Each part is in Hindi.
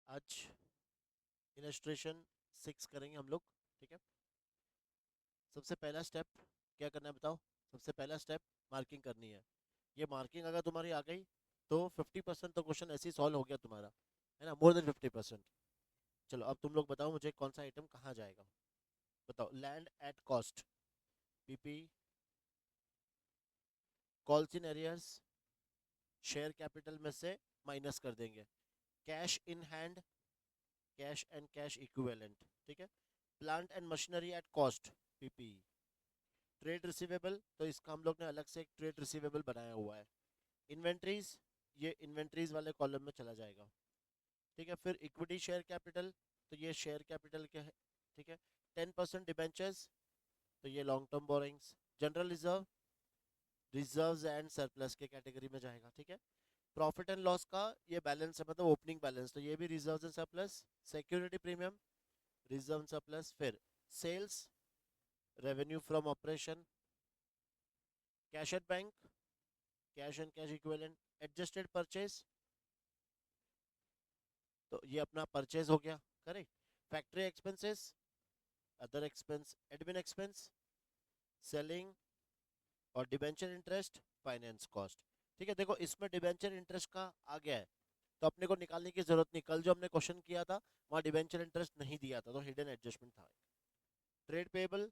आज इलस्ट्रेशन 6 करेंगे हम लोग। ठीक है। सबसे पहला स्टेप क्या करना है बताओ। सबसे पहला स्टेप मार्किंग करनी है। ये मार्किंग अगर तुम्हारी आ गई तो 50% तो क्वेश्चन ऐसे ही सॉल्व हो गया तुम्हारा, है ना, मोर देन 50%। चलो अब तुम लोग बताओ मुझे कौन सा आइटम कहाँ जाएगा। बताओ। Land at cost, PP, calls in arrears, share capital में से माइनस कर देंगे, cash in hand, cash and cash equivalent. ठीक है। Plant and machinery at cost, PP. Trade receivable, तो इसका हम लोग ने अलग से एक ट्रेड रिसीवेबल बनाया हुआ है। इन्वेंट्रीज, ये इन्वेंट्रीज वाले कॉलम में चला जाएगा। ठीक है। फिर इक्विटी शेयर कैपिटल, तो ये शेयर कैपिटल के है। ठीक है। 10% डिबेंचर्स, तो ये long term borings. General reserve, reserves and surplus के कैटेगरी में जाएगा। ठीक है। प्रॉफिट एंड लॉस का ये बैलेंस है, मतलब ओपनिंग बैलेंस, तो ये भी reserves and surplus. Security premium, reserve surplus. फिर sales, revenue from operation, cash at bank, cash and cash equivalent. Adjusted purchase, तो ये अपना परचेज हो गया। Correct. Factory expenses, other expense, admin expense, selling और डिबेंचर इंटरेस्ट, फाइनेंस कॉस्ट। ठीक है। देखो इसमें डिबेंचर इंटरेस्ट का आ गया है तो अपने को निकालने की जरूरत नहीं। कल जो हमने क्वेश्चन किया था वहाँ डिबेंचर इंटरेस्ट नहीं दिया था, तो हिडन एडजस्टमेंट था। ट्रेड पेबल,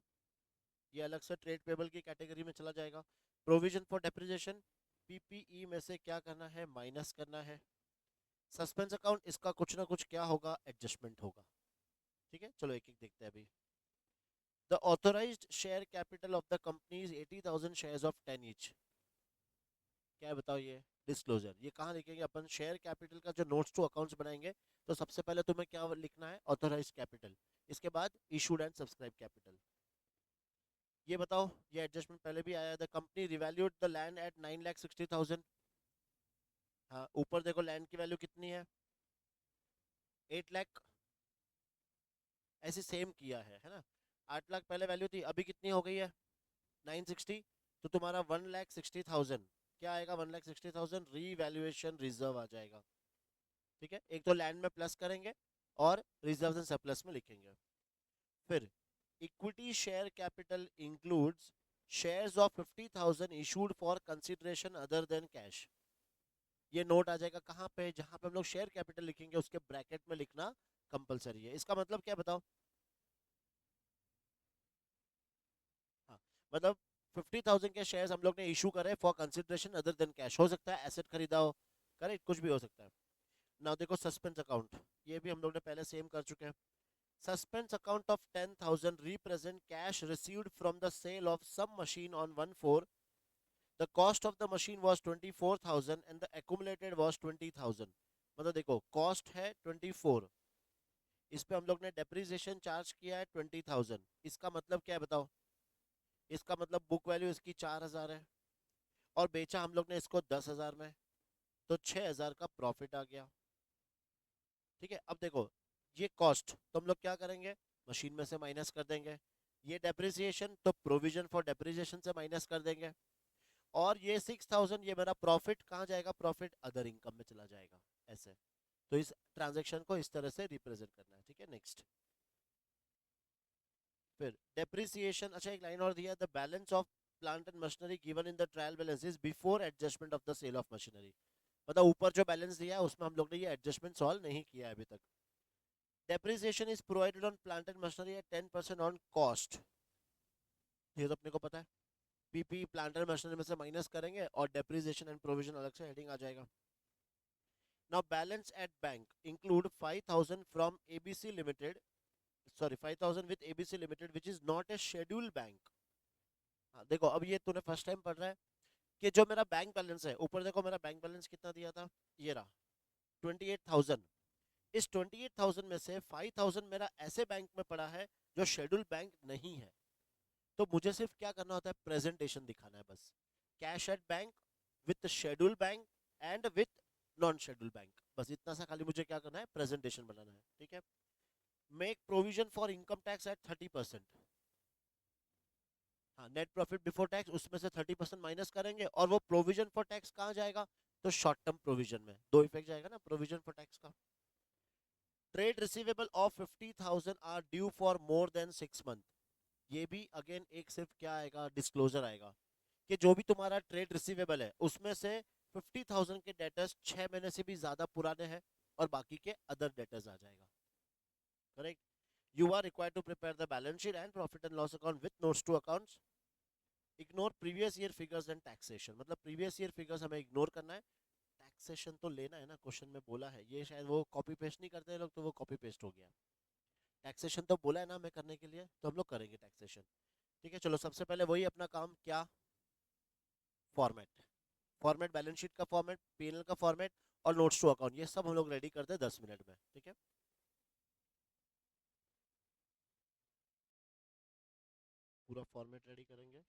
ये अलग से ट्रेड पेबल की कैटेगरी में चला जाएगा। प्रोविजन फॉर डेप्रिसिएशन, पीपीई में से क्या करना है, माइनस करना है। सस्पेंस अकाउंट, इसका कुछ ना कुछ क्या होगा, एडजस्टमेंट होगा। ठीक है। चलो एक एक देखते हैं अभी। The authorized share capital of the company is 80,000 shares of 10 each. क्या है बताओ ये। डिस्क्लोजर, ये कहाँ लिखेंगे अपन, शेयर कैपिटल का जो नोट्स टू अकाउंट्स बनाएंगे तो सबसे पहले तुम्हें क्या लिखना है, ऑथोराइज्ड कैपिटल। इसके बाद इशूड एंड सब्सक्राइब कैपिटल। ये बताओ, ये एडजस्टमेंट पहले भी आया, the company revalued the land eight 9,60,000। हाँ, ऊपर देखो लैंड की वैल्यू कितनी है, 8 लाख। ऐसे सेम किया है ना। 8 लाख पहले वैल्यू थी, अभी कितनी हो गई है, 960। तो तुम्हारा 1,60,000 क्या आएगा, 1,60,000 रीवैल्यूएशन रिजर्व आ जाएगा। ठीक है। एक तो लैंड में प्लस करेंगे और रिजर्व एंड सरप्लस में लिखेंगे। फिर equity share capital includes shares of 50,000 issued for consideration other than cash. ये नोट आ जाएगा कहाँ पे, जहां पे हम लोग शेयर कैपिटल लिखेंगे उसके ब्रैकेट में लिखना कंपलसरी है। इसका मतलब क्या बताओ। हाँ, मतलब 50,000 के शेयर्स हम लोग ने इशू करे for consideration other than cash. हो सकता है एसेट खरीदा हो, करेक्ट, कुछ भी हो सकता है। नाउ देखो सस्पेंस अकाउंट, ये भी हम लोग ने पहले सेम कर चुके हैं। Suspense account of 10,000 represent cash received from the sale of some machine on 1/4. The cost of the machine was 24,000 and the accumulated was 20,000. मतलब देखो कॉस्ट है 24, इस पे हम लोग ने डेप्रिसिएशन चार्ज किया है 20,000। इसका मतलब क्या है बताओ। इसका मतलब बुक वैल्यू इसकी 4,000 है और बेचा हम लोग ने इसको 10,000 में, तो 6,000 का प्रॉफिट आ गया। ठीक है। अब देखो ये कॉस्ट तो हम लोग क्या करेंगे, मशीन में से माइनस कर देंगे। ये डेप्रिसिएशन तो प्रोविजन फॉर डेप्रिसिएशन से माइनस कर देंगे। और ये 6,000 ये मेरा प्रॉफिट कहाँ जाएगा, प्रॉफिट अदर इनकम में चला जाएगा। ऐसे तो इस ट्रांजेक्शन को इस तरह से रिप्रेजेंट करना है। ठीक है। नेक्स्ट। फिर डेप्रिसिएशन, अच्छा एक लाइन और दिया, the balance of plant and machinery given in the trial balance is before adjustment of the sale of machinery. मतलब ऊपर जो बैलेंस दिया है उसमें हम लोग ने ये एडजस्टमेंट सॉल्व नहीं किया है अभी तक। Depreciation is provided on plant and machinery at 10% on cost, ये तो अपने को पता है। पीपी प्लांट एंड मशीनरी में से माइनस करेंगे और डेप्रिसिएशन एंड प्रोविजन अलग से हेडिंग आ जाएगा। Now balance at bank include 5,000 from ABC limited, sorry 5,000 with ABC limited which is not A scheduled bank. हाँ देखो अब ये तूने फर्स्ट टाइम पढ़ रहा है कि जो मेरा बैंक बैलेंस है, ऊपर देखो मेरा बैंक बैलेंस कितना दिया था, ये रहा 28,000। इस 28,000 में से 5,000 मेरा ऐसे बैंक में पड़ा है जो शेड्यूल बैंक नहीं है। तो मुझे सिर्फ क्या करना होता है, प्रेजेंटेशन दिखाना है बस। Cash at bank, with schedule bank and with non schedule bank, बस इतना सा खाली मुझे क्या करना है, प्रेजेंटेशन बनाना है। ठीक है। Make provision for income tax at 30%। हाँ, नेट प्रॉफिट बिफोर टैक्स उसमें से 30% माइनस करेंगे और वो प्रोविजन फॉर टैक्स कहाँ जाएगा, तो शॉर्ट टर्म प्रोविजन में। दो इफेक्ट जाएगा ना प्रोविजन फॉर टैक्स का। Trade receivable of 50,000 are due for more than 6 month. ये भी अगेन एक सिर्फ क्या आएगा, डिस्क्लोजर आएगा कि जो भी तुम्हारा ट्रेड रिसीवेबल है उसमें से 50,000 के डेटर्स 6 महीने से भी ज्यादा पुराने हैं और बाकी के अदर डेटर्स आ जाएगा। Correct. You are required to prepare the balance sheet and profit and loss account with notes to accounts. Ignore previous year figures and taxation, मतलब प्रीवियस ईयर फिगर्स हमें इग्नोर करना है, टैक्सेशन तो लेना है ना, क्वेश्चन में बोला है, ये शायद वो कॉपी पेस्ट नहीं करते लोग तो वो कॉपी पेस्ट हो गया। टैक्सेशन तो बोला है ना हमें करने के लिए, तो हम लोग करेंगे टैक्सेशन। ठीक है, चलो सबसे पहले वही अपना काम क्या, फॉर्मेट। फॉर्मेट बैलेंस शीट का फॉर्मेट, पीएनएल का फॉर्मेट और नोट्स टू अकाउंट, ये सब हम लोग रेडी करते हैं 10 मिनट में। ठीक है, पूरा फॉर्मेट रेडी करेंगे।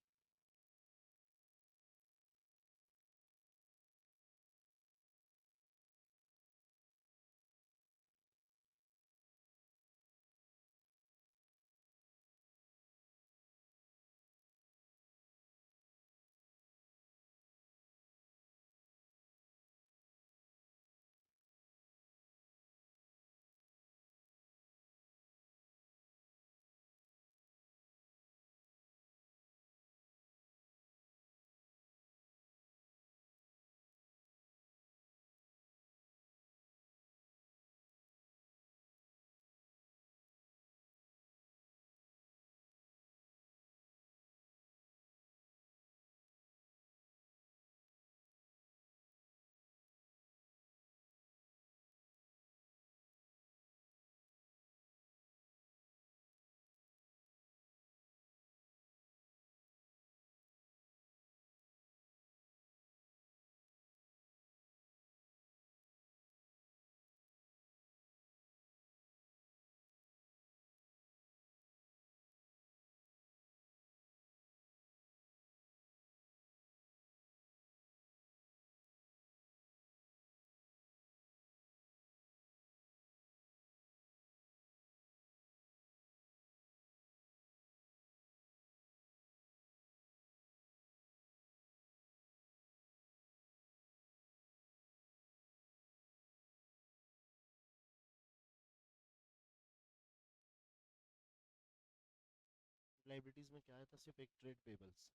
लाइबिलिटीज में क्या आया था, सिर्फ एक trade payables,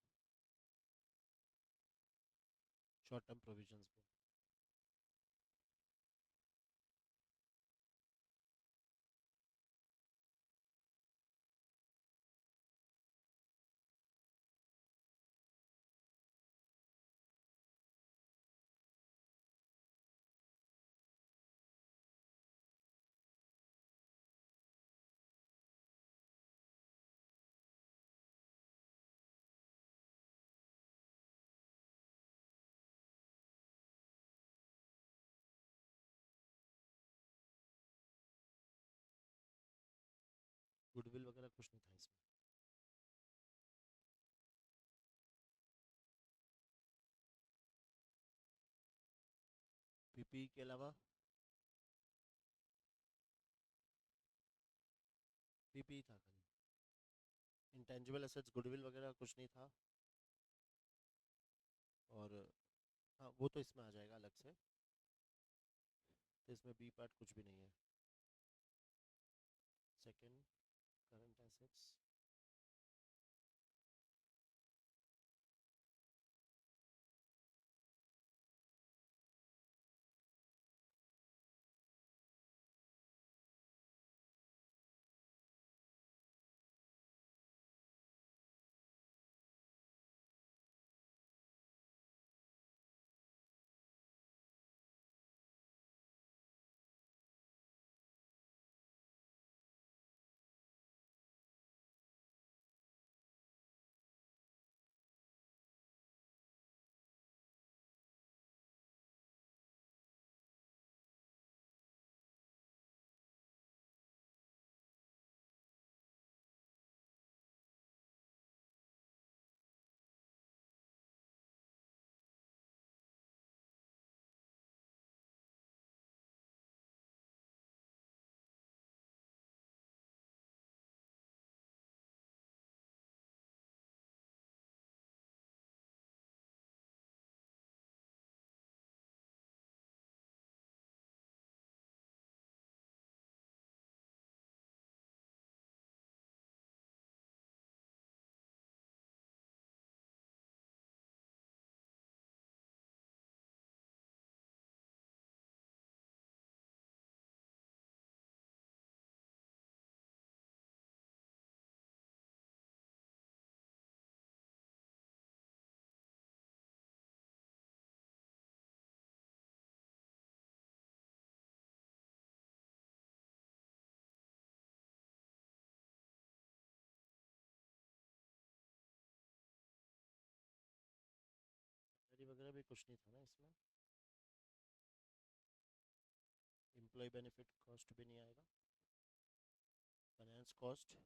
short term provisions में। गुडविल वगैरह कुछ नहीं था इसमें। पीपी के अलावा, पीपी था खाली, इंटेंजिबल एसेट्स गुडविल वगैरह कुछ नहीं था। और हाँ वो तो इसमें आ जाएगा अलग से, तो इसमें बी पार्ट कुछ भी नहीं है। सेकंड, करंट एसेट्स, भी कुछ नहीं था ना इसमें, एम्प्लॉय बेनिफिट कॉस्ट भी नहीं आएगा, फाइनेंस कॉस्ट,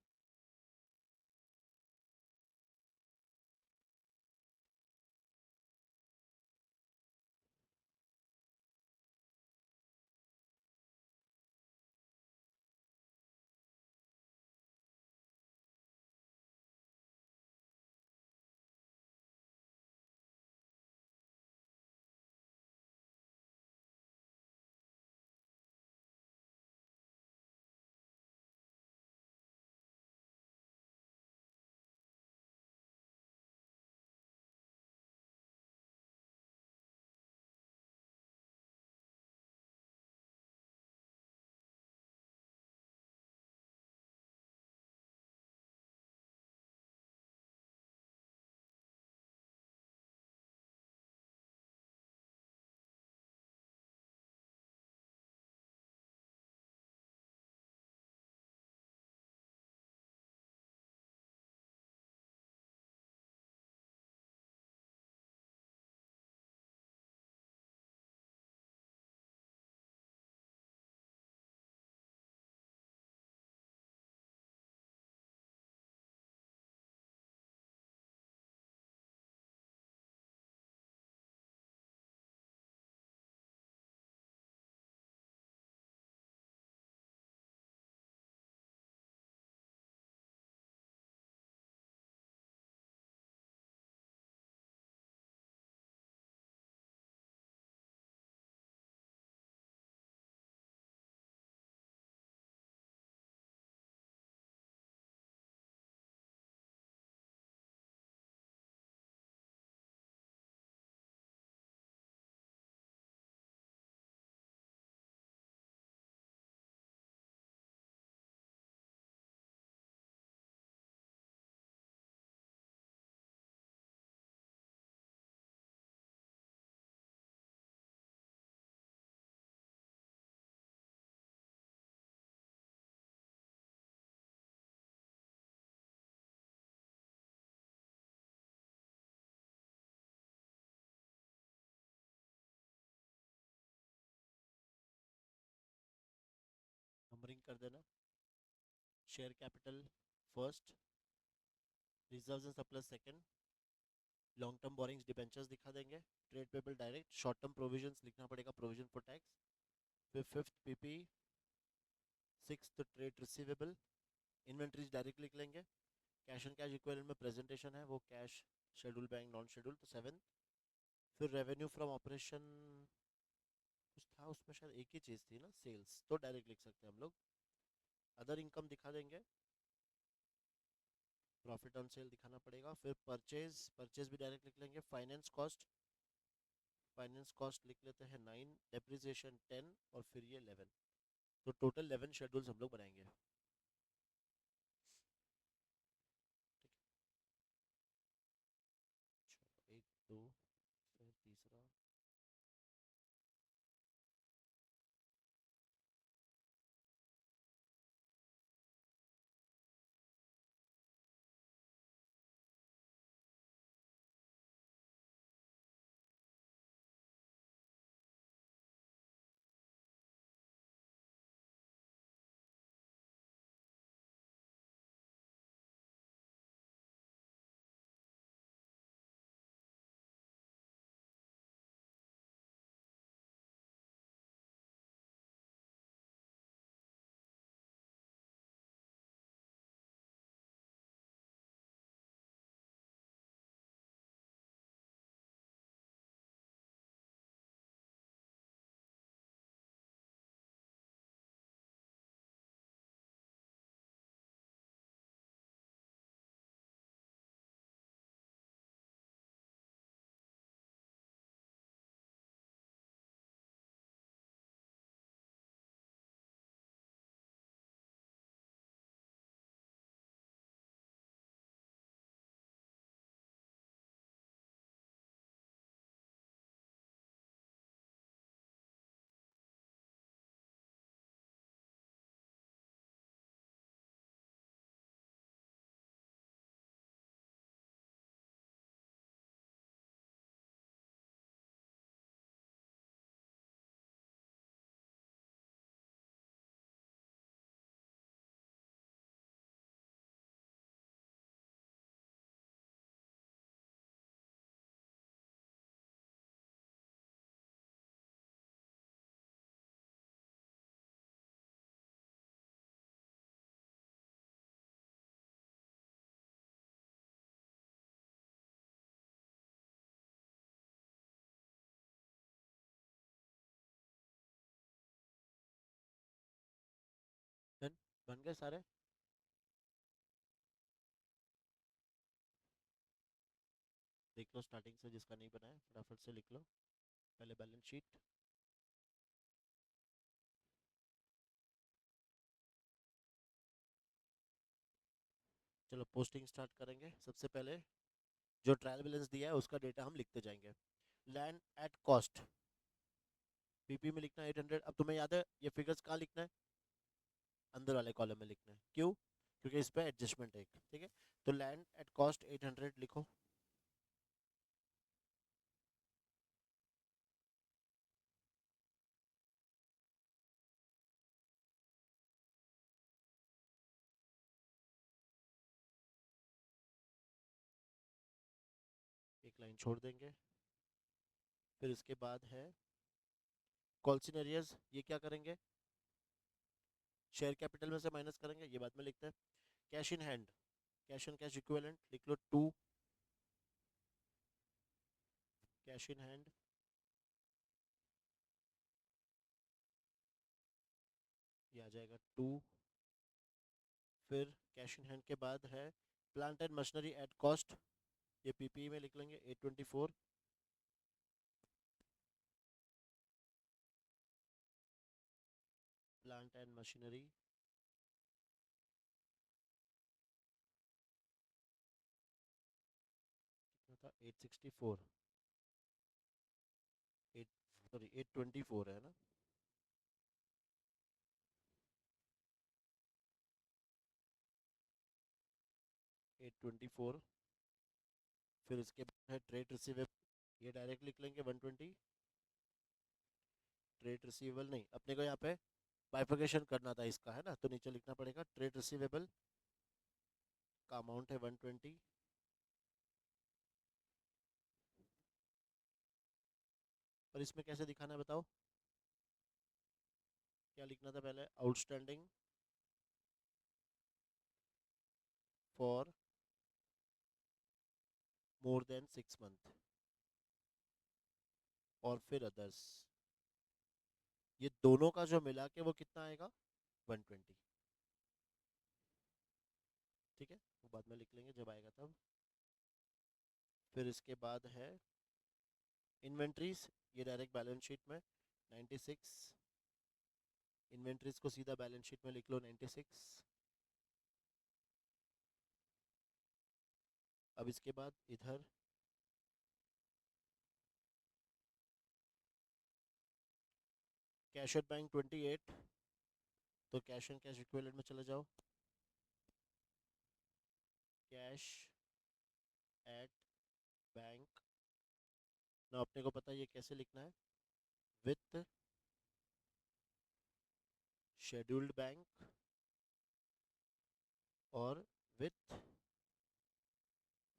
नंबरिंग कर देना, share capital first, reserves and surplus second, long term borings debentures दिखा देंगे, trade payable direct, short term provisions लिखना पड़ेगा, प्रोविजन फॉर टैक्स, फिर fifth PP, sixth trade receivable, inventories direct लिख लेंगे, कैश एंड कैश इक्विवेलेंट में प्रेजेंटेशन है वो cash, schedule bank, non schedule, तो सेवन, फिर रेवेन्यू फ्रॉम ऑपरेशन कुछ था उसमें, शायद एक ही चीज़ थी ना, सेल्स, तो डायरेक्ट लिख सकते हैं हम लोग, अदर इनकम दिखा देंगे, प्रॉफिट ऑन सेल दिखाना पड़ेगा, फिर परचेज, परचेज भी डायरेक्ट लिख लेंगे, फाइनेंस कॉस्ट, फाइनेंस कॉस्ट लिख लेते हैं नाइन, डेप्रिसिएशन टेन, और फिर ये 11, तो टोटल 11 शेड्यूल्स हम लोग बनाएंगे। ठीक है, चलो एक दो, फिर तीसरा, बन गए सारे? देख लो स्टार्टिंग से, जिसका नहीं बना है फटाफट से लिख लो पहले बैलेंस शीट। चलो पोस्टिंग स्टार्ट करेंगे। सबसे पहले जो ट्रायल बैलेंस दिया है उसका डेटा हम लिखते जाएंगे। लैंड एट कॉस्ट, पीपी में लिखना है 800। अब तुम्हें याद है ये फिगर्स कहाँ लिखना है? अंदर वाले कॉलम में लिखना है। क्यों? क्योंकि इस पे एडजस्टमेंट है एक, ठीक है। तो लैंड एट कॉस्ट 800 लिखो। एक लाइन छोड़ देंगे। फिर इसके बाद है कॉल्सिन एरियर्स, ये क्या करेंगे? शेयर कैपिटल में से माइनस करेंगे, ये बाद में लिखते हैं। Cash in hand, cash and cash equivalent लिख लो 2। कैश इन हैंड, ये आ जाएगा 2। फिर कैश इन हैंड के बाद है plant and machinery at cost, ये पीपीई में लिख लेंगे 824। प्लांट एंड मशीनरी कितना था? 864, 8 सॉरी 824 है ना। 824। फिर इसके बाद है ट्रेड रिसीवेबल, ये डायरेक्ट लिख लेंगे 120। ट्रेड रिसीवेबल नहीं, अपने को यहाँ पे बाइफिकेशन करना था इसका, है ना, तो नीचे लिखना पड़ेगा ट्रेड रिसीवेबल का अमाउंट है 120। पर इसमें कैसे दिखाना है बताओ? क्या लिखना था पहले? Outstanding for more than 6 month, और फिर अदर्स। ये दोनों का जो मिला के वो कितना आएगा? 120। ठीक है, वो बाद में लिख लेंगे जब आएगा तब। फिर इसके बाद है इन्वेंट्रीज, ये डायरेक्ट बैलेंस शीट में 96। इन्वेंट्रीज को सीधा बैलेंस शीट में लिख लो 96। अब इसके बाद इधर कैश एट बैंक 28, तो कैश एंड कैश इक्विवेलेंट में चले जाओ। कैश एट बैंक, ना अपने को पता है ये कैसे लिखना है, विथ शेड्यूल्ड बैंक और विथ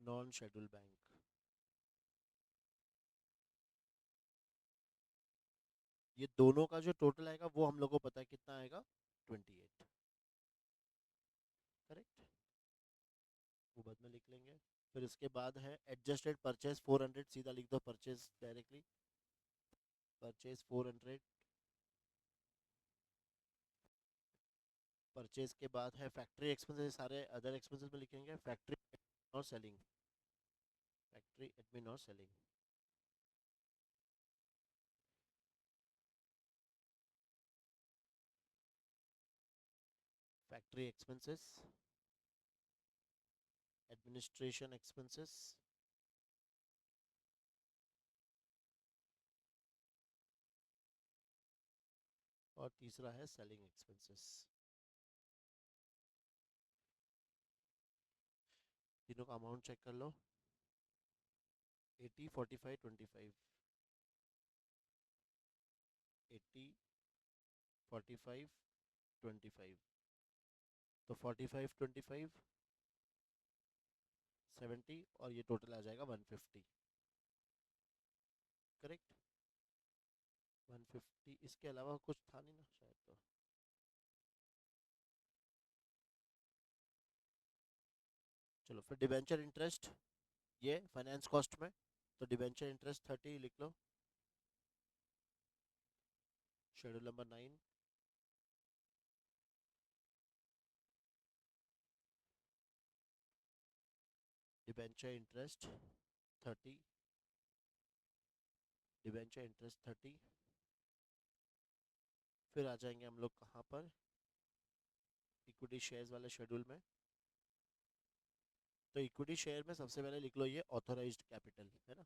नॉन शेड्यूल्ड बैंक। ये दोनों का जो टोटल आएगा वो हम लोग को पता है कितना आएगा, 28। करेक्ट, वो बाद में लिख लेंगे। फिर इसके बाद है एडजस्टेड परचेज 400, सीधा लिख दो परचेज डायरेक्टली, परचेज 400। परचेज के बाद है फैक्ट्री एक्सपेंसेस, सारे अदर एक्सपेंसेस में लिखेंगे फैक्ट्री और सेलिंग, फैक्ट्री एडमिन और selling. Factory expenses, administration expenses, और तीसरा है सेलिंग एक्सपेंसेस। तीनों का अमाउंट चेक कर लो। 80 45 25, 80 45 25, तो 45 25 70, और ये टोटल आ जाएगा 150। करेक्ट, 150। इसके अलावा कुछ था नहीं ना शायद, तो चलो फिर डिबेंचर इंटरेस्ट, ये फाइनेंस कॉस्ट में, तो डिबेंचर इंटरेस्ट 30 लिख लो। Schedule number 9, debenture interest 30, debenture interest 30। फिर आ जाएंगे हम लोग कहाँ पर, इक्विटी शेयर्स वाले शेड्यूल में। तो इक्विटी शेयर में सबसे पहले लिख लो ये ऑथोराइज्ड कैपिटल है ना,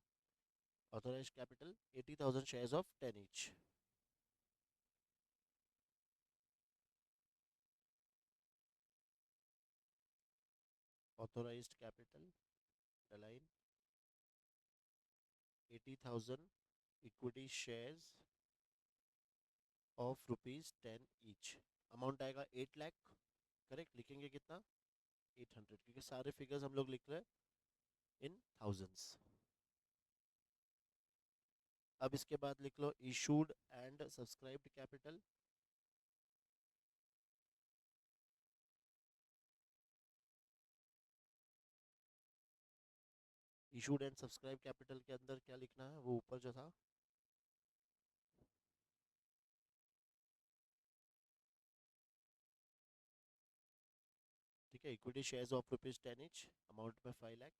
authorized capital 80,000 shares of 10 each. Authorized capital align 80,000 equity shares of ₹10 each. Amount आएगा 8 लाख। करेक्ट, लिखेंगे कितना, 800, क्योंकि सारे फिगर्स हम लोग लिख रहे हैं इन थाउजेंड्स। अब इसके बाद लिख लो issued and subscribed capital. Issued and subscribe capital के अंदर क्या लिखना है, वो ऊपर जो था, ठीक है, equity shares of ₹10 each, amount में 5 लाख।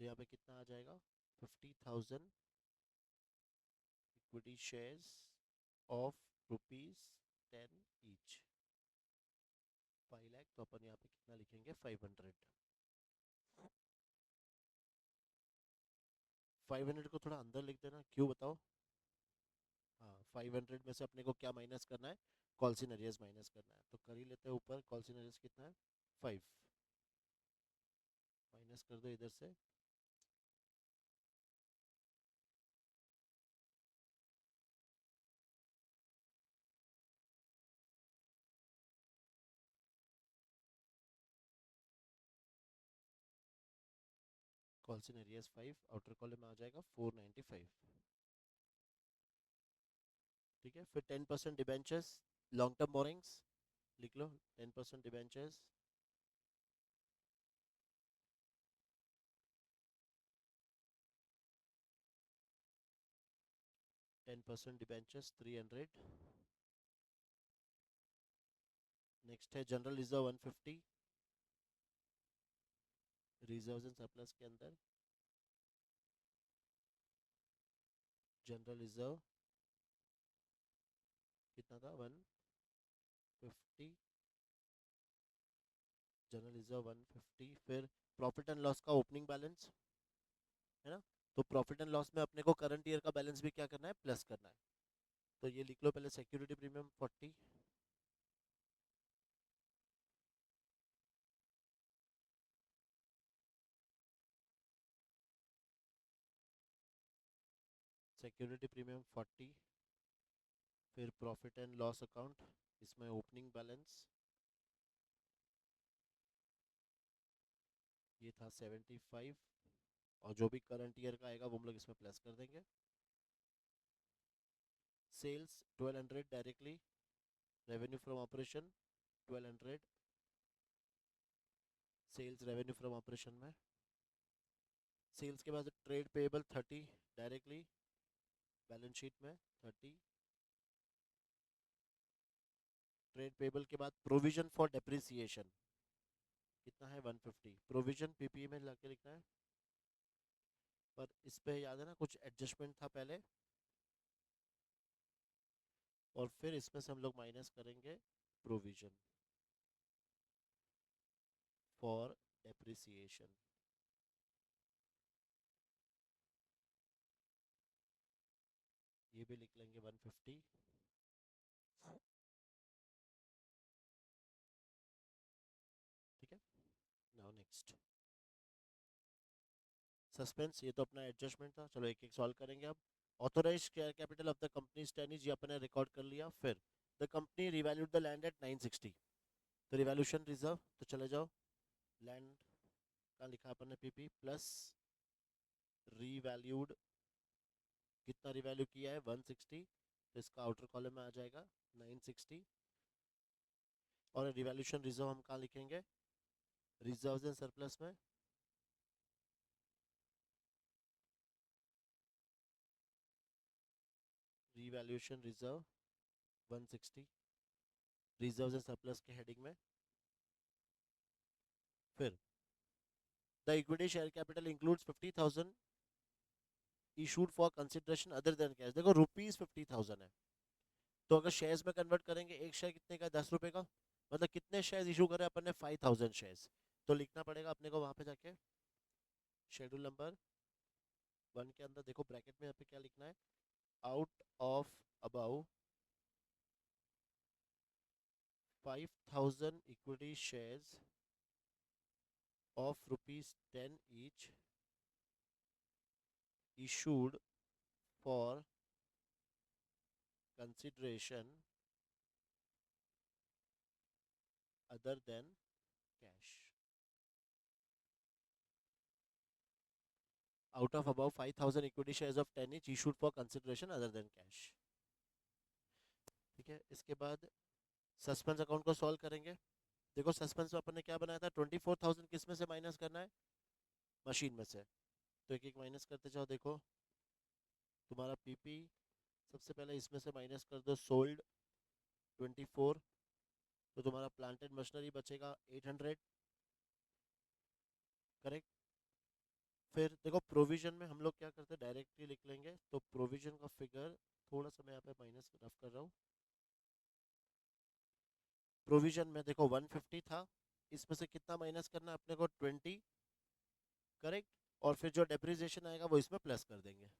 तो यहाँ पे कितना आ जाएगा, 50,000 equity shares of ₹10 each, 5 lakh. तो अपन यहाँ पे कितना लिखेंगे, 500। 500 को थोड़ा अंदर लिख देना, क्यों बताओ। हाँ, 500 में से अपने को क्या माइनस करना है, कॉल्सिन एरियर्स माइनस करना है। तो कर ही लेते हैं, ऊपर कॉल्सिन एरियर्स कितना है, 5, माइनस कर दो इधर से। कॉल्सिन एरियर्स 5, आउटर कॉलम में आ जाएगा 495। ठीक है, फिर 10% डिबेंचर्स, लॉन्ग टर्म बोरिंग्स लिख लो, 10% debentures, ten percent debentures 300। Next है general reserve 150, reserve and surplus के अंदर जनरल रिजर्व कितना था, 150, जनरल रिजर्व 150। फिर प्रॉफिट एंड लॉस का ओपनिंग बैलेंस है ना, तो प्रॉफिट एंड लॉस में अपने को करंट ईयर का बैलेंस भी क्या करना है, प्लस करना है। तो ये लिख लो पहले, सिक्योरिटी प्रीमियम 40, सिक्योरिटी प्रीमियम 40। फिर प्रॉफिट एंड लॉस अकाउंट, इसमें ओपनिंग बैलेंस ये था 75, और जो भी करंट ईयर का आएगा वो हम लोग इसमें प्लस कर देंगे। Sales 1200 directly, revenue from operation 1200, sales revenue from operation में। सेल्स के बाद trade payable 30 directly, balance sheet में 30। ट्रेड पेएबल के बाद प्रोविजन फॉर डेप्रिसिएशन कितना है, 150। प्रोविजन पीपीई में लाके लिखना है, पर इस पे याद है ना कुछ एडजस्टमेंट था पहले, और फिर इसमें से हम लोग माइनस करेंगे प्रोविजन फॉर डेप्रिसिएशन। ये भी लिख लेंगे 150। ठीक है, नाउ नेक्स्ट सस्पेंस, ये तो अपना एडजस्टमेंट था, चलो एक एक सॉल्व करेंगे अब। Authorize share capital of the company 10 is, ये अपने रिकॉर्ड कर लिया। फिर the company revalued the land at 960, तो रिवैल्यूशन रिजर्व, तो चले जाओ, लैंड का लिखा अपन ने पीपी प्लस रीवैल्यूड, कितना रिवैल्यू किया है 160, तो इसका आउटर कॉलम में आ जाएगा 960। और रिवैल्यूशन रिजर्व हम कहाँ लिखेंगे, रिजर्व एंड सरप्लस में, revaluation reserve 160, reserve and surplus के हेडिंग में। फिर the equity share capital includes 50,000 issued for consideration other than cash. देखो ₹50,000 है, तो अगर शेयर्स में कन्वर्ट करेंगे एक शेयर कितने का, 10 रुपए का, मतलब कितने शेयर्स इशू करे अपन ने, 5,000 शेयर्स। तो लिखना पड़ेगा अपने को वहां पे जाके शेड्यूल नंबर 1 के अंदर, देखो ब्रैकेट में यहाँ पे क्या लिखना है, out of about 5,000 equity shares of ₹10 each issued for consideration other than cash. Out of above 5,000 equity shares of 10 each issued for consideration other than cash. ठीक है, इसके बाद सस्पेंस अकाउंट को सॉल्व करेंगे। देखो सस्पेंस में अपन ने क्या बनाया था, 24,000 किस में से माइनस करना है, मशीन में से। तो एक एक माइनस करते जाओ। देखो तुम्हारा पीपी सबसे पहले इसमें से माइनस कर दो, सोल्ड 24, तो तुम्हारा प्लांट एंड मशीनरी बचेगा 800, करेक्ट। फिर देखो प्रोविजन में हम लोग क्या करते हैं, डायरेक्टली लिख लेंगे। तो प्रोविजन का फिगर थोड़ा सा मैं यहाँ पे माइनस रफ कर रहा हूँ। प्रोविजन में देखो 150 था, इसमें से कितना माइनस करना है अपने को, 20, करेक्ट। और फिर जो डेप्रिसिएशन आएगा वो इसमें प्लस कर देंगे।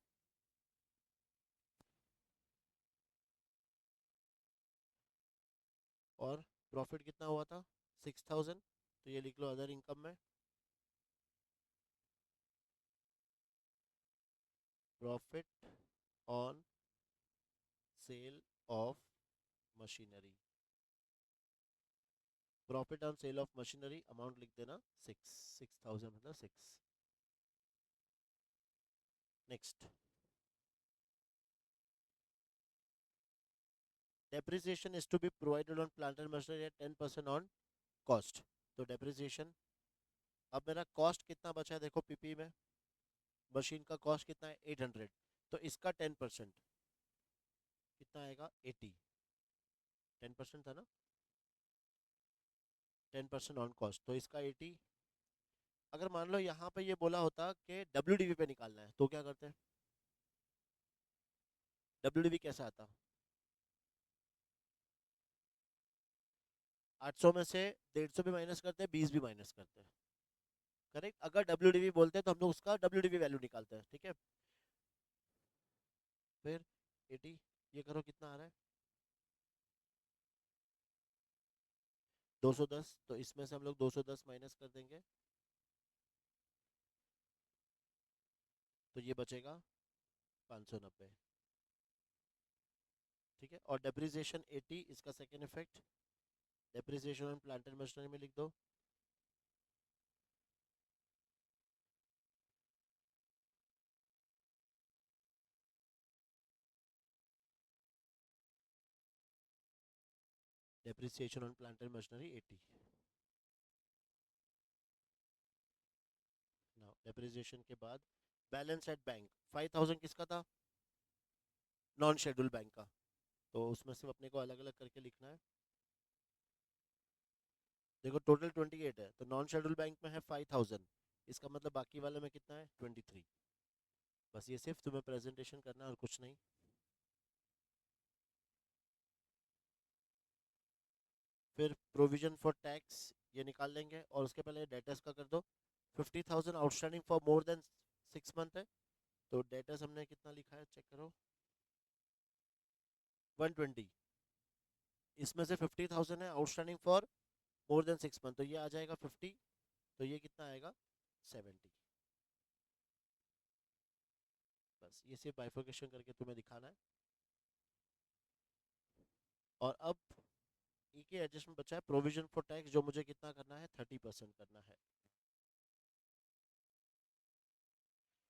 और प्रॉफिट कितना हुआ था, 6,000, तो ये लिख लो अदर इनकम में, profit on sale of machinery. Profit on sale of machinery amount लिख देना 6,000 मतलब 6। Next, depreciation is to be provided on plant and machinery at 10% on cost। तो depreciation, अब मेरा कॉस्ट कितना बचा है, देखो पीपी में मशीन का कॉस्ट कितना है 800, तो इसका 10% कितना आएगा 80, 10% था ना, 10% ऑन कॉस्ट, तो इसका 80। अगर मान लो यहाँ पे ये बोला होता कि WDV पे निकालना है, तो क्या करते हैं, WDV कैसा आता, 800 में से 150 भी माइनस करते हैं, 20 भी माइनस करते हैं, करेक्ट। अगर WDV बोलते हैं तो हम लोग उसका WDV वैल्यू निकालते हैं, ठीक है। फिर 80, ये करो कितना आ रहा है, 210, तो इसमें से हम लोग 210 माइनस कर देंगे, तो ये बचेगा 590, ठीक है। और डेप्रिसिएशन 80, इसका second effect, depreciation on plant and machinery में लिख दो, depreciation on plant and machinery 80। Now depreciation के बाद बैलेंस एट बैंक 5,000 किसका था, नॉन शेड्यूल बैंक का, तो उसमें से अपने को अलग अलग करके लिखना है। देखो टोटल 28 है, तो नॉन शेड्यूल बैंक में है 5,000, इसका मतलब बाकी वाले में कितना है 23। बस ये सिर्फ तुम्हें प्रेजेंटेशन करना है और कुछ नहीं। फिर प्रोविजन फॉर टैक्स ये निकाल लेंगे, और उसके पहले डेटर्स का कर दो। 50,000 outstanding for more than 6 month है, तो डेटर्स हमने कितना लिखा है चेक करो, 120। इसमें से 50,000 है outstanding for more than 6 month, तो ये आ जाएगा 50, तो ये कितना आएगा 70। बस ये सिर्फ बाइफर्केशन करके तुम्हें दिखाना है। और अब एक ही एडजस्टमेंट बचा है, प्रोविजन फॉर टैक्स, जो मुझे कितना करना है 30% करना है।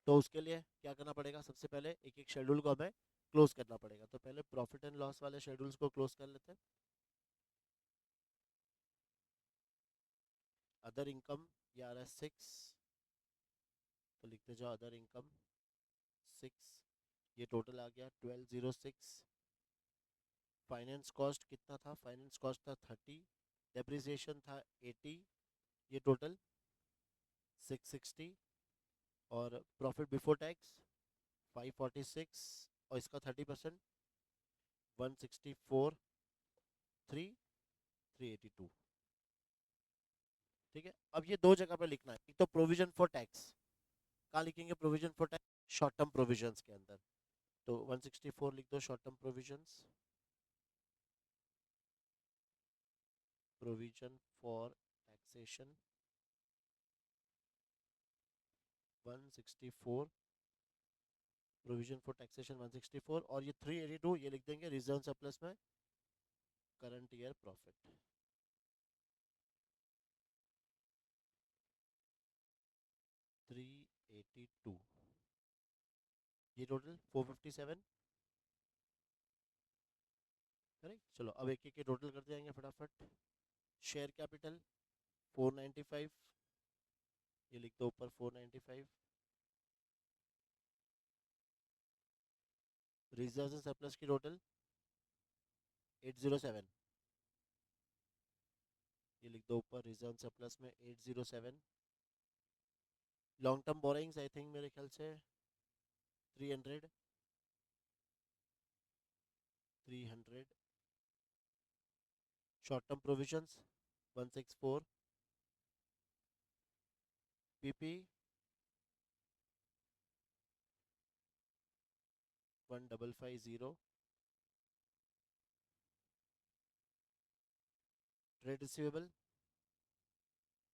तो उसके लिए क्या करना पड़ेगा, सबसे पहले एक एक शेड्यूल को हमें क्लोज करना पड़ेगा। तो पहले प्रॉफिट एंड लॉस वाले शेड्यूल्स को क्लोज कर लेते हैं। अदर इनकम ये आ रहा है 6, तो लिखते जाओ अदर इनकम 6, ये टोटल आ गया 1206। फाइनेंस कॉस्ट कितना था, फाइनेंस कॉस्ट था 30, डेप्रिसिएशन था 80, ये टोटल 660 और प्रॉफिट बिफोर टैक्स 546 और इसका 30% 164 382। ठीक है, अब ये दो जगह पे लिखना है। एक तो प्रोविजन फॉर टैक्स, कहाँ लिखेंगे provision for tax? Short term provisions के अंदर। तो 164 लिख दो short term provisions, provision for taxation 164, provision for taxation 164 और ये 382 ये लिख देंगे रिजर्व सरप्लस में करंट ईयर प्रॉफिट। थ्री 82 ये टोटल 457। करेक्ट, चलो अब एक एक के टोटल करते जाएंगे फटाफट। शेयर कैपिटल 495, ये लिख दो ऊपर 495। रिजर्व एंड सरप्लस की टोटल 807, ये लिख दो ऊपर रिजर्व सरप्लस में 807। Long term borings I think मेरे ख्याल से 300, 300। Short term provisions 164, PP 1550, trade receivable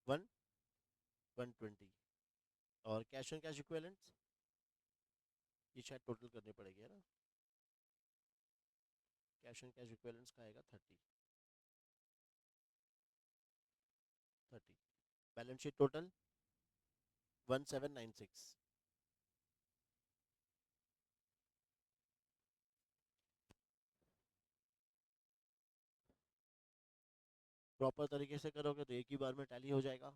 1 120 और कैश एंड कैश इक्विवेलेंट्स ये शायद टोटल करनी पड़ेगी है ना। कैश एंड कैश इक्विवेलेंट्स का आएगा 30। Balance sheet total 1796। प्रॉपर तरीके से करोगे तो एक ही बार में टैली हो जाएगा।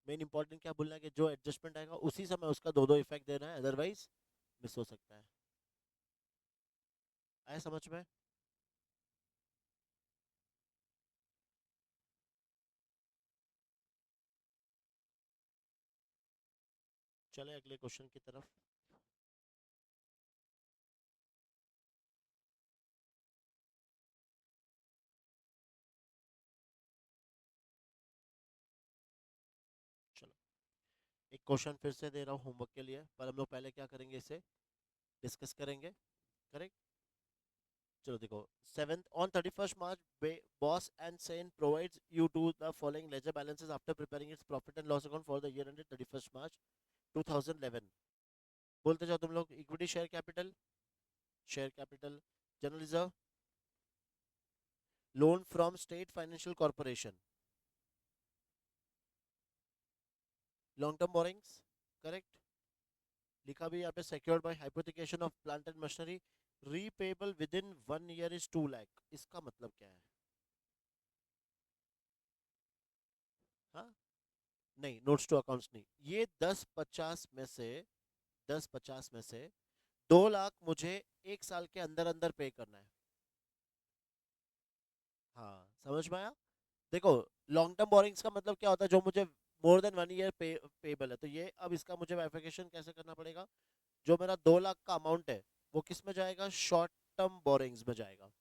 मेन इंपॉर्टेंट क्या भूलना है कि जो एडजस्टमेंट आएगा उसी समय उसका दो दो इफेक्ट देना है, अदरवाइज मिस हो सकता है। आया समझ में? चले अगले क्वेश्चन की तरफ। चलो एक क्वेश्चन फिर से दे रहा हूँ होमवर्क के लिए, पर हम लोग पहले क्या करेंगे, इसे डिस्कस करेंगे। करेक्ट, चलो देखो। 7th on 31st March boss and Sain provides you to the following ledger balances after preparing its profit and loss account for the year ended 31st March 2011। बोलते जाओ तुम लोग। Equity share capital, share capital, general reserve, loan from state financial corporation, long term borings. Correct, लिखा भी यहाँ पे secured by hypothecation of plant and machinery repayable with in 1 year is 2 lakh. इसका मतलब क्या है? हाँ, नहीं, नोट्स टू अकाउंट्स नहीं, ये 10-50 में से 10-50 में से 2 लाख मुझे एक साल के अंदर अंदर पे करना है। हाँ, समझ में आया? देखो, लॉन्ग टर्म बोरिंग्स का मतलब क्या होता है? जो मुझे मोर देन 1 ईयर पेबल है। तो ये अब इसका मुझे वेरिफिकेशन कैसे करना पड़ेगा? जो मेरा 2 लाख का अमाउंट है वो किस में जाएगा? शॉर्ट टर्म बोरिंग्स में जाएगा।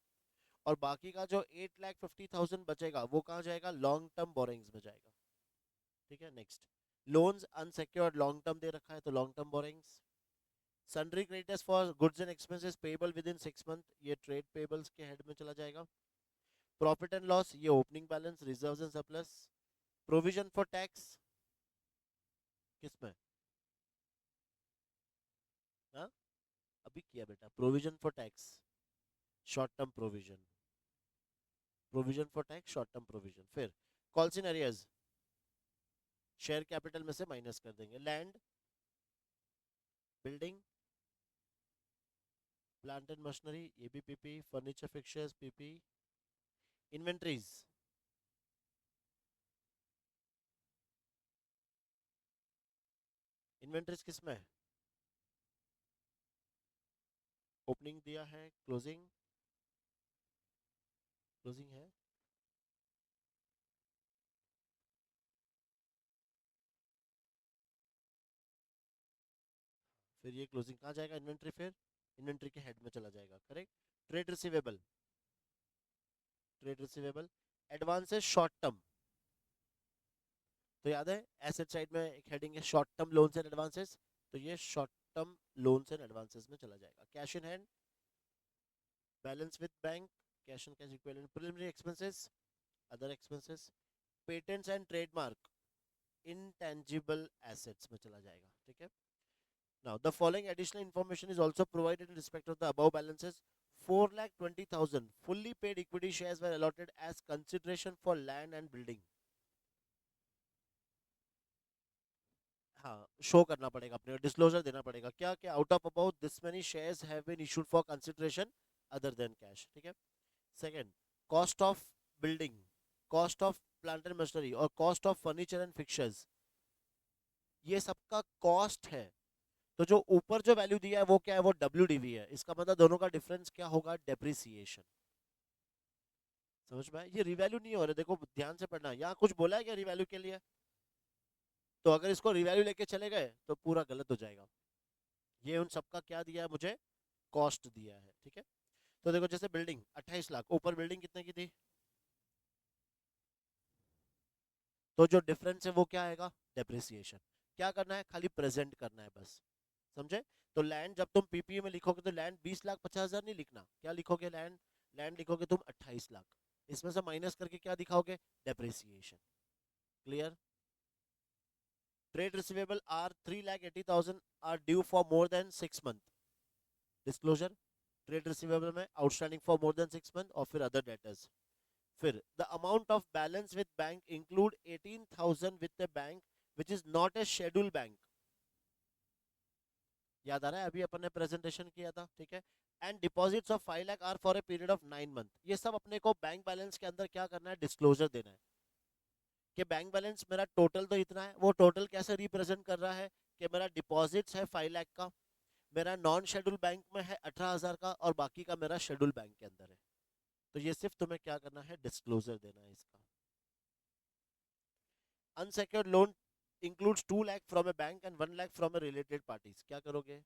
और बाकी का जो 8,50,000 बचेगा वो कहाँ जाएगा? लॉन्ग टर्म बोरिंग्स में जाएगा। ठीक है, next. Loans unsecured long term दे रखा है तो long term borrowings. Sundry creditors for goods and expenses payable within 6 month, ये ट्रेड पेबल्स के हेड में चला जाएगा। प्रॉफिट एंड लॉस, ये opening balance, reserves and surplus. Provision for tax किसमें? हाँ, अभी किया बेटा। Provision for tax short term provision, provision for tax short term provision. फिर calls in arrears share capital में से माइनस कर देंगे। Land, building, plant and machinery, ये भी PP. Furniture fixtures PP. Inventories, inventories किस में? ओपनिंग दिया है, क्लोजिंग, क्लोजिंग है। फिर ये क्लोजिंग कहाँ जाएगा, इन्वेंट्री, फिर इन्वेंट्री के हेड में चला जाएगा, correct. Trade receivable, trade receivable, advances short term, तो याद है एसेट साइड में एक हेडिंग है short term loans and advances, तो ये short term loans and advances में चला जाएगा। Cash in hand, balance with bank, cash and cash equivalent, preliminary expenses, other expenses, patents and trademark, intangible assets में चला जाएगा, ठीक है। Now the following additional information is also provided in respect of the above balances. 4,20,000 fully paid equity shares were allotted as consideration for land and building. हाँ, शो करना पड़ेगा अपने, डिस्क्लोजर देना पड़ेगा क्या क्या, out of about this many shares have been issued for consideration other than cash, ठीक है। Second, cost of building, cost of plant and machinery और cost of furniture and fixtures, ये सबका कॉस्ट है। तो जो ऊपर जो वैल्यू दिया है वो क्या है, वो WDV है, इसका मतलब दोनों का डिफरेंस क्या होगा, डेप्रिसिएशन। समझ में, ये रिवैल्यू नहीं हो रहा, देखो ध्यान से पढ़ना, यहाँ कुछ बोला है क्या रिवैल्यू के लिए, तो अगर इसको रिवैल्यू लेके चले गए तो पूरा गलत हो जाएगा। ये उन सबका क्या दिया है मुझे, कॉस्ट दिया है, ठीक है। तो देखो जैसे बिल्डिंग 28 लाख, ऊपर बिल्डिंग कितने की थी, तो जो डिफरेंस है वो क्या आएगा, डेप्रिसिएशन। क्या करना है, खाली प्रेजेंट करना है बस, समझे। तो लैंड जब तुम पीपीए में लिखोगे तो लैंड 20,50,000 नहीं लिखना, क्या लिखोगे, लैंड, लैंड लिखोगे तुम 28 लाख, इसमें से माइनस करके क्या दिखाओगे, depreciation. Clear. Trade receivable are 3,80,000 are due for more than 6 month, disclosure. Trade receivable में outstanding for more than 6 month, और फिर अदर डेटर्स। फिर the amount of balance with bank include 18,000 with the bank which is not a schedule bank, याद आ रहा है, अभी अपन ने प्रेजेंटेशन किया था, ठीक है। And deposits of 5 lakh are for a period of 9 month, ये सब अपने को बैंक बैलेंस के अंदर क्या करना है, डिस्क्लोजर देना है कि बैंक बैलेंस मेरा टोटल तो इतना है, वो टोटल कैसे रिप्रेजेंट कर रहा है कि मेरा डिपॉजिट्स है 5 लाख का, मेरा नॉन शेड्यूल बैंक में है 18,000 का, और बाकी का मेरा शेड्यूल बैंक के अंदर है। तो ये सिर्फ तुम्हें क्या करना है, डिस्क्लोजर देना है इसका। Unsecured loan includes 2 lakh from A bank and 1 lakh from A related parties, क्या करोगे,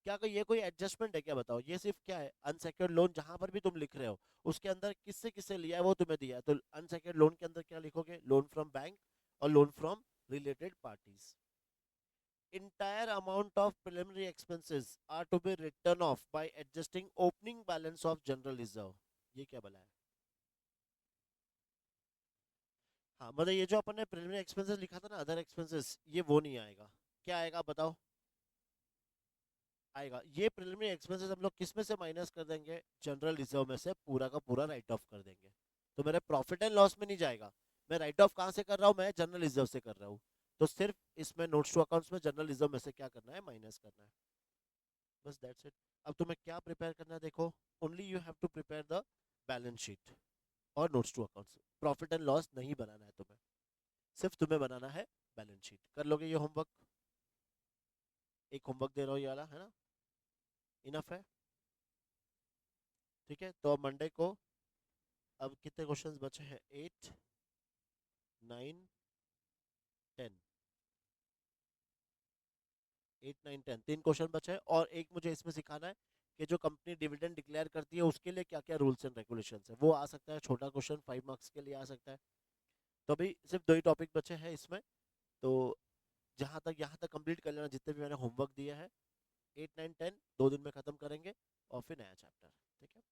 क्या कोई ये कोई एडजस्टमेंट है क्या, बताओ। ये सिर्फ क्या है, अनसेक्योर्ड लोन जहां पर भी तुम लिख रहे हो उसके अंदर किससे किससे लिया है वो तुम्हें दिया है, तो अनसेक्योर्ड लोन के अंदर क्या लिखोगे, लोन फ्रॉम बैंक और loan from related parties. entire amount of preliminary expenses are to be written off by adjusting opening balance of general reserve, ये क्या बोला है। हाँ मतलब ये जो अपन ने प्रिलिमिनरी एक्सपेंसेस लिखा था ना, अदर एक्सपेंसेस, ये वो नहीं आएगा, क्या आएगा बताओ, आएगा ये प्रिलिमिनरी एक्सपेंसेस हम लोग किस में से माइनस कर देंगे, जनरल रिजर्व में से पूरा का पूरा राइट ऑफ कर देंगे, तो मेरे प्रॉफिट एंड लॉस में नहीं जाएगा। मैं राइट ऑफ कहाँ से कर रहा हूँ, मैं जनरल रिजर्व से कर रहा हूँ, तो सिर्फ इसमें नोट्स टू अकाउंट्स में जनरल रिजर्व में से क्या करना है, माइनस करना है, बस दैट्स इट। अब तुम्हें क्या प्रिपेयर करना है, देखो, only you have to prepare the balance sheet और notes to accounts, profit and loss नहीं बनाना है तुम्हें, सिर्फ तुम्हें बनाना है बैलेंस शीट। कर लोगे ये होमवर्क, एक होमवर्क दे रहा हूँ ये वाला, है ना, इनफ है, ठीक है। तो अब मंडे को, अब कितने क्वेश्चंस बचे हैं, 8, 9, 10, 8, 9, 10, 3 क्वेश्चन बचे हैं, और एक मुझे इसमें सिखाना है कि जो कंपनी डिविडेंड डिक्लेयर करती है उसके लिए क्या क्या रूल्स एंड रेगुलेशंस है, वो आ सकता है छोटा क्वेश्चन, 5 मार्क्स के लिए आ सकता है। तो अभी सिर्फ 2 ही टॉपिक बचे हैं इसमें, तो जहाँ तक यहाँ तक कंप्लीट कर लेना जितने भी मैंने होमवर्क दिया है, 8, 9, 10 2 दिन में खत्म करेंगे, और फिर नया चैप्टर, ठीक है।